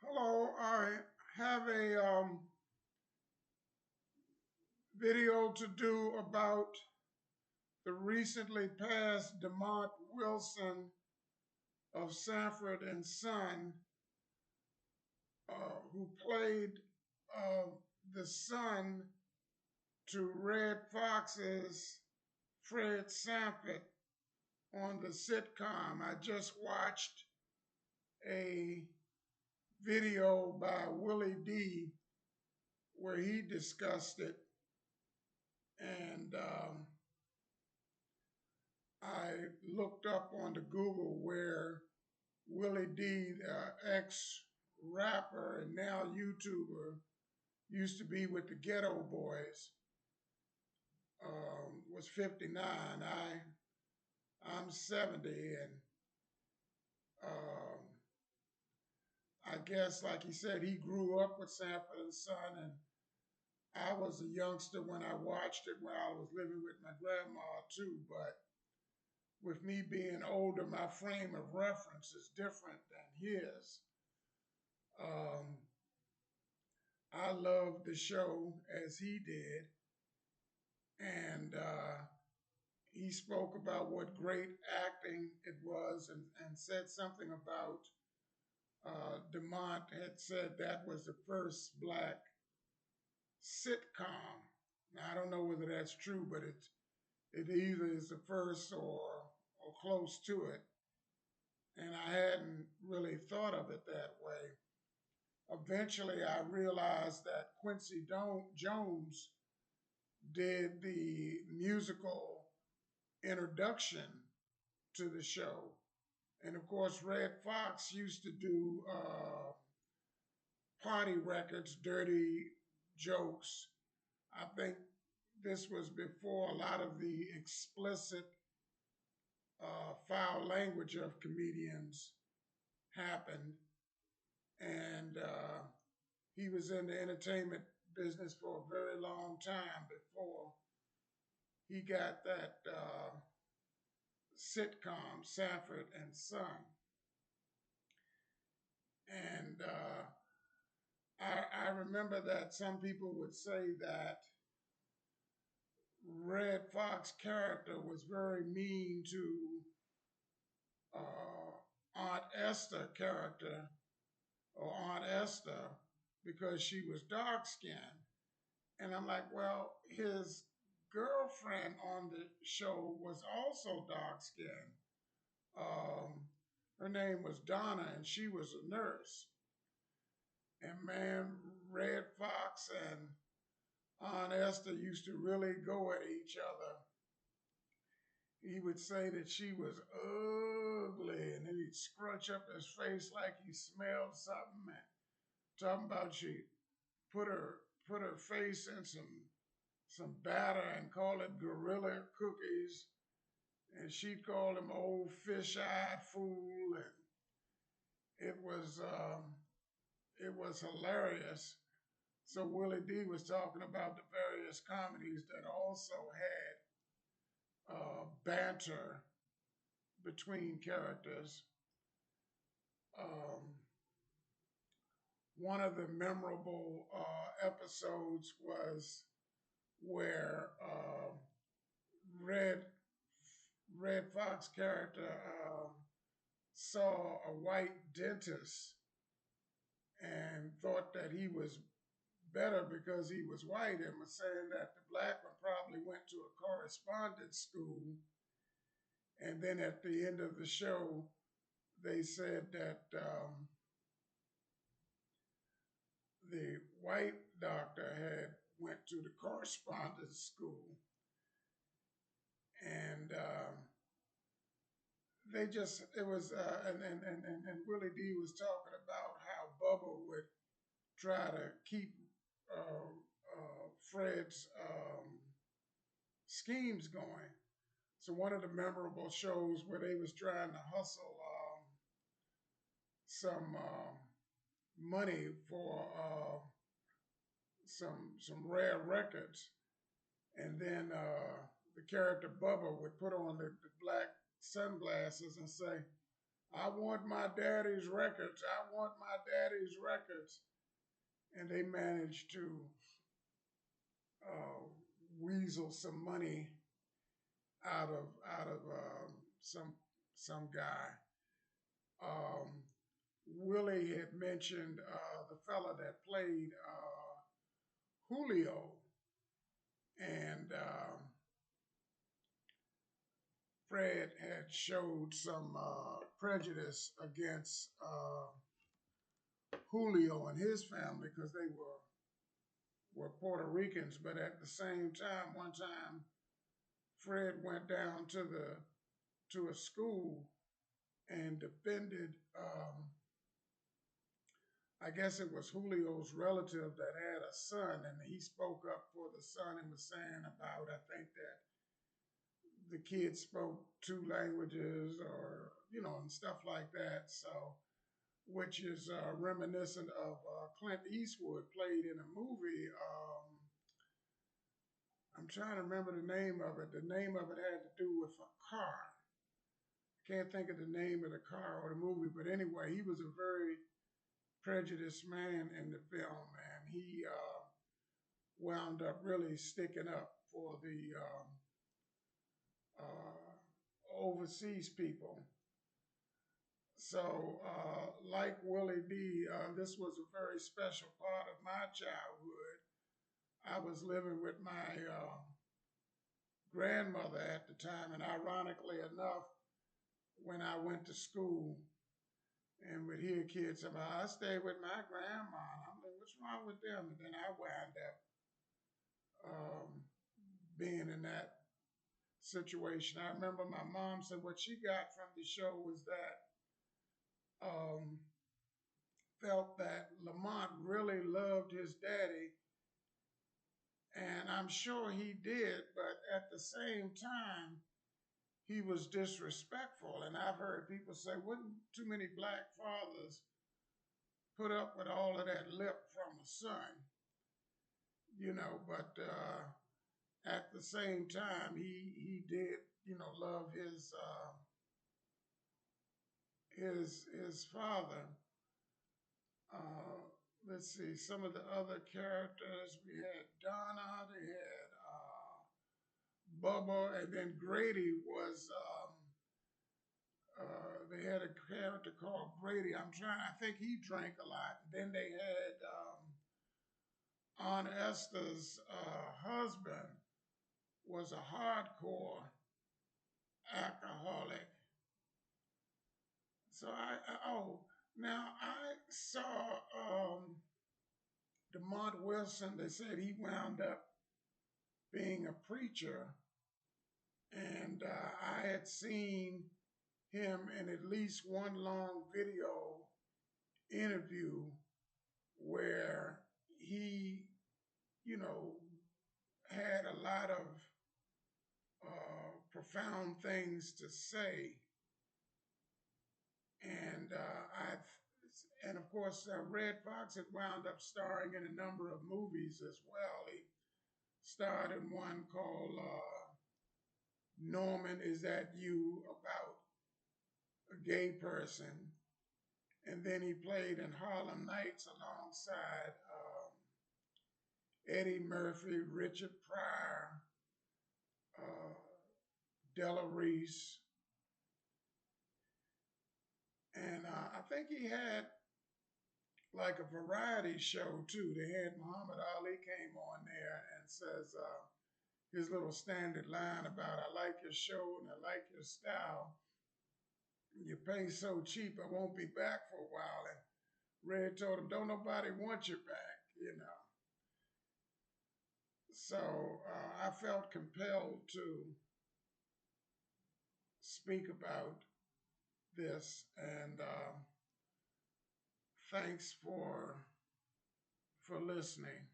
Hello, I have a video to do about the recently passed Demont Wilson of Sanford and Son, who played uh, the son to Red Fox's Fred Sanford on the sitcom. I just watched a video by Willie D where he discussed it, and I looked up on the Google where Willie D, the ex-rapper and now YouTuber, used to be with the Ghetto Boys, was 59. I'm 70, and um, I guess, like he said, he grew up with Sanford and Son, and I was a youngster when I watched it when I was living with my grandma too. But with me being older, my frame of reference is different than his. Um, I loved the show as he did, and he spoke about what great acting it was, and said something about Demont had said that was the first black sitcom. Now, I don't know whether that's true, but it either is the first or close to it, and I hadn't really thought of it that way. Eventually, I realized that Quincy Jones did the musical introduction to the show. And of course, Red Fox used to do party records, dirty jokes. I think this was before a lot of the explicit foul language of comedians happened. And he was in the entertainment business for a very long time before he got that sitcom, Sanford and Son. And I remember that some people would say that Red Fox character was very mean to Aunt Esther character, or Aunt Esther, because she was dark skinned. And I'm like, well, his girlfriend on the show was also dark skinned. Um, Her name was Donna, and she was a nurse. And man, Red Fox and Aunt Esther used to really go at each other. He would say that she was ugly, and then he'd scrunch up his face like he smelled something, and talking about she put her face in some batter and call it gorilla cookies, and she'd call him old fish-eyed fool, and it was um, it was hilarious. So Willie D was talking about the various comedies that also had banter between characters. Um, One of the memorable episodes was where Red Red Fox character saw a white dentist and thought that he was better because he was white, and was saying that the black one probably went to a correspondence school. And then at the end of the show, they said that the white doctor had went to the correspondence school, and they just it was and Willie D was talking about how Bubba would try to keep Fred's schemes going. So one of the memorable shows where they was trying to hustle some money for some rare records, and then the character Bubba would put on the black sunglasses and say, I want my daddy's records. I want my daddy's records. And they managed to uh, weasel some money out of some some guy. Um, Willie had mentioned the fella that played Julio, and Fred had showed some prejudice against Julio and his family because they were Puerto Ricans. But at the same time, one time Fred went down to a school and defended. I guess it was Julio's relative that had a son, and he spoke up for the son and was saying about, I think that the kid spoke two languages or, and stuff like that. So, which is reminiscent of Clint Eastwood played in a movie. I'm trying to remember the name of it. The name of it had to do with a car. Can't think of the name of the car or the movie, but anyway, he was a very prejudiced man in the film, and he wound up really sticking up for the overseas people. So, like Willie D, this was a very special part of my childhood. I was living with my grandmother at the time, and ironically enough, when I went to school and would hear kids say, "Well, I stayed with my grandma." I'm like, "What's wrong with them?" And then I wound up um, being in that situation. I remember my mom said what she got from the show was that um, felt that Lamont really loved his daddy, and I'm sure he did, but at the same time, he was disrespectful. And I've heard people say, wouldn't too many black fathers put up with all of that lip from a son? But at the same time, he did, love his father. Uh, let's see, some of the other characters. We had Donna, they had Bubba, and then Grady was, they had a character called Grady. I think he drank a lot. Then they had Aunt Esther's husband was a hardcore alcoholic. So now I saw DeMont Wilson. They said he wound up being a preacher, and I had seen him in at least one long video interview where he, you know, had a lot of profound things to say, and and of course, Red Fox had wound up starring in a number of movies as well. He starred in one called Norman, Is That You? About a gay person. And then he played in Harlem Nights alongside Eddie Murphy, Richard Pryor, uh, Della Reese. And I think he had like a variety show too. They had Muhammad Ali came on there and says his little standard line about, I like your show and I like your style. You pay so cheap, I won't be back for a while. And Red told him, don't nobody want you back. So I felt compelled to speak about this, and thanks for listening.